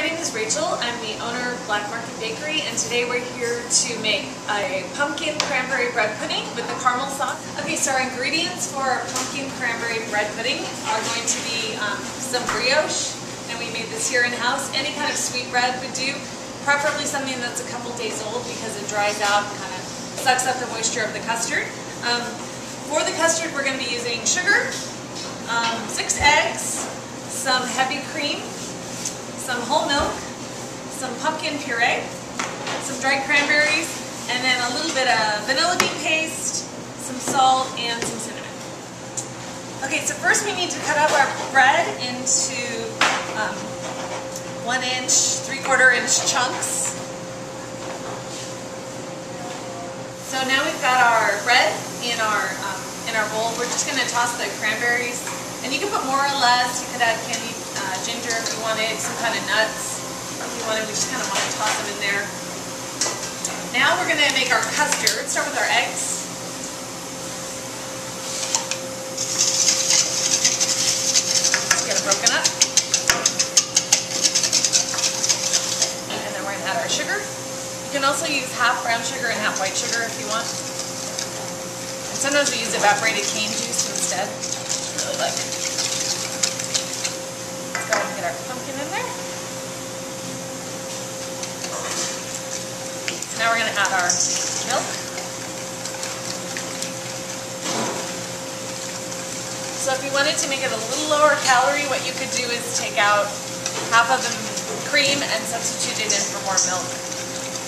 name is Rachel. I'm the owner of Blackmarket Bakery, and today we're here to make a pumpkin cranberry bread pudding with the caramel sauce. Okay, so our ingredients for our pumpkin cranberry bread pudding are going to be some brioche, and we made this here in-house. Any kind of sweet bread would do, preferably something that's a couple days old because it dries out and kind of sucks up the moisture of the custard. For the custard, we're going to be using sugar, 6 eggs, some heavy cream, some whole milk, some pumpkin puree, some dried cranberries, and then a little bit of vanilla bean paste, some salt, and some cinnamon. Okay, so first we need to cut up our bread into 1 inch, 3/4 inch chunks. So now we've got our bread in our bowl. We're just going to toss the cranberries, and you can put more or less. You could add candied ginger if you wanted, some kind of nuts if you wanted. We just kind of want to toss them in there. Now we're going to make our custard. Start with our eggs. Let's get it broken up. And then we're going to add our sugar. You can also use half brown sugar and half white sugar if you want. And sometimes we use evaporated cane juice instead. I really like it. Go ahead and get our pumpkin in there. Now we're going to add our milk. So if you wanted to make it a little lower calorie, what you could do is take out half of the cream and substitute it in for more milk.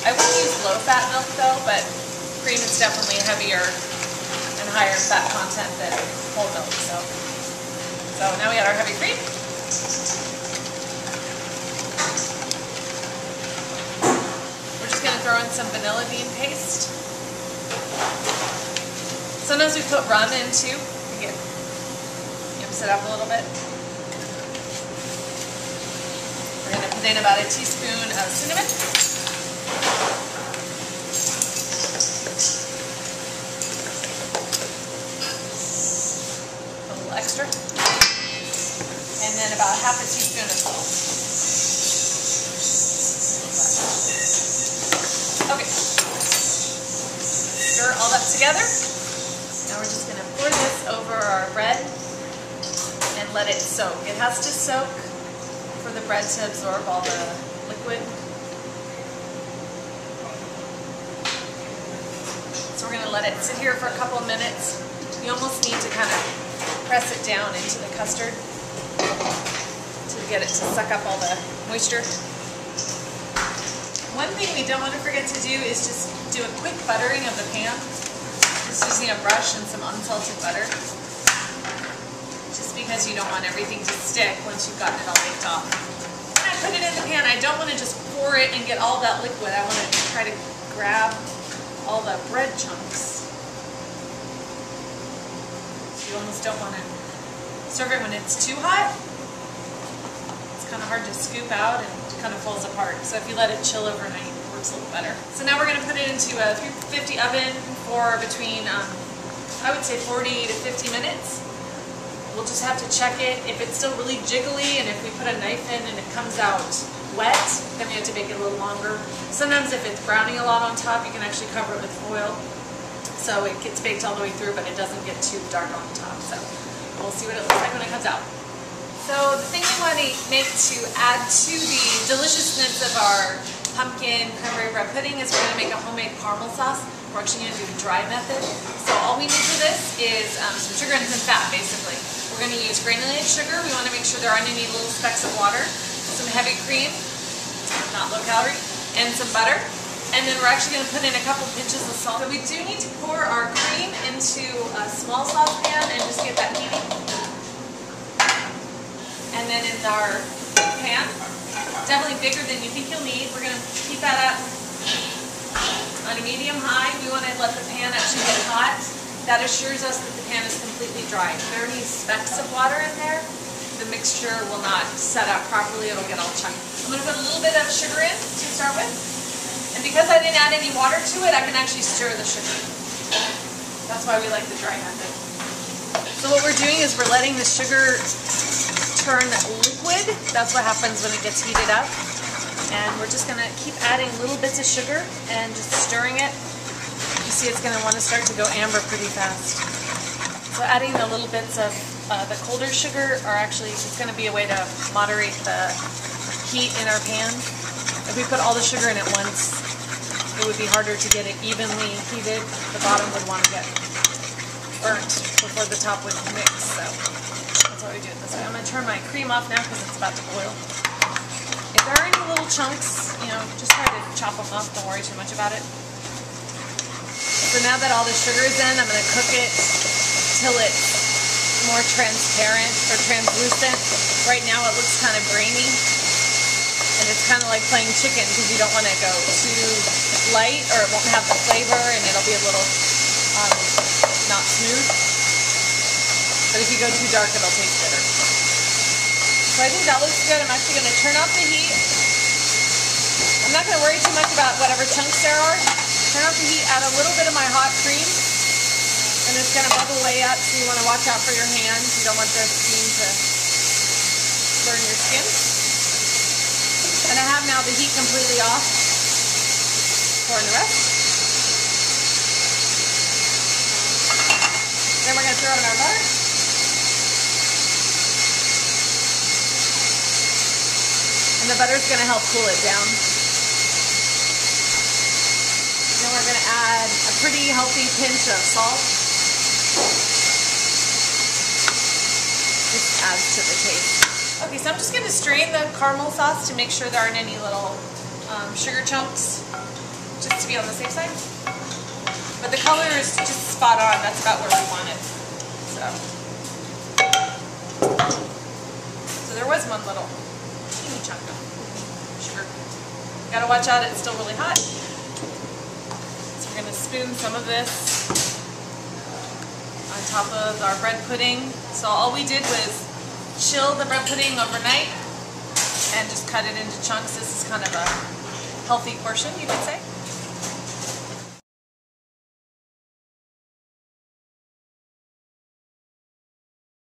I would use low-fat milk though, but cream is definitely heavier and higher fat content than whole milk. So now we got our heavy cream. We're just going to throw in some vanilla bean paste. Sometimes we put rum in too. You can mix it up a little bit. We're going to put in about a teaspoon of cinnamon. A little extra. And then about half a teaspoon of salt. Okay. Stir all that together. Now we're just going to pour this over our bread and let it soak. It has to soak for the bread to absorb all the liquid. So we're going to let it sit here for a couple of minutes. You almost need to kind of press it down into the custard to get it to suck up all the moisture. One thing we don't want to forget to do is just do a quick buttering of the pan. Just using a brush and some unsalted butter. Just because you don't want everything to stick once you've gotten it all baked off. When I put it in the pan, I don't want to just pour it and get all that liquid. I want to try to grab all the bread chunks. You almost don't want to serve it when it's too hot. It's kind of hard to scoop out and it kind of falls apart. So if you let it chill overnight, it works a little better. So now we're going to put it into a 350 oven for between, I would say 40 to 50 minutes. We'll just have to check it. If it's still really jiggly and if we put a knife in and it comes out wet, then we have to bake it a little longer. Sometimes if it's browning a lot on top, you can actually cover it with foil. So it gets baked all the way through, but it doesn't get too dark on the top. So we'll see what it looks like when it comes out. So the thing we want to make to add to the deliciousness of our pumpkin cranberry bread pudding is we're going to make a homemade caramel sauce. We're actually going to do the dry method. So all we need for this is some sugar and some fat, basically. We're going to use granulated sugar. We want to make sure there aren't any little specks of water. Some heavy cream, not low calorie, and some butter. And then we're actually going to put in a couple pinches of salt. So we do need to pour our cream into a small saucepan and just get that heating. And then in our pan, definitely bigger than you think you'll need. We're going to keep that up on a medium-high. We want to let the pan actually get hot. That assures us that the pan is completely dry. If there are any specks of water in there, the mixture will not set up properly. It'll get all chunky. I'm going to put a little bit of sugar in to start with. And because I didn't add any water to it, I can actually stir the sugar. That's why we like the dry method. So what we're doing is we're letting the sugar turn liquid. That's what happens when it gets heated up. And we're just going to keep adding little bits of sugar and just stirring it. You see it's going to want to start to go amber pretty fast. So adding the little bits of the colder sugar are actually just going to be a way to moderate the heat in our pan. If we put all the sugar in at once, it would be harder to get it evenly heated. The bottom would want to get burnt before the top would mix. So that's why we do it this way. I'm going to turn my cream off now because it's about to boil. If there are any little chunks, you know, just try to chop them off. Don't worry too much about it. So now that all the sugar is in, I'm going to cook it till it's more transparent or translucent. Right now it looks kind of grainy, and it's kind of like playing chicken because you don't want to go too light or it won't have the flavor and it'll be a little not smooth. But if you go too dark, it'll taste bitter. So I think that looks good. I'm actually going to turn off the heat. I'm not going to worry too much about whatever chunks there are. Turn off the heat, add a little bit of my hot cream, and it's going to bubble way up, so you want to watch out for your hands. You don't want the steam to burn your skin. And I have now the heat completely off. Pouring the rest. Then we're going to throw in our butter. And the butter is going to help cool it down. Then we're going to add a pretty healthy pinch of salt. Just adds to the taste. Okay, so I'm just going to strain the caramel sauce to make sure there aren't any little sugar chunks, just to be on the safe side. But the color is just spot on. That's about where we want it. So there was one little teeny chunk of sugar. Gotta watch out, it's still really hot. So we're gonna spoon some of this on top of our bread pudding. So all we did was chill the bread pudding overnight and just cut it into chunks. This is kind of a healthy portion, you could say.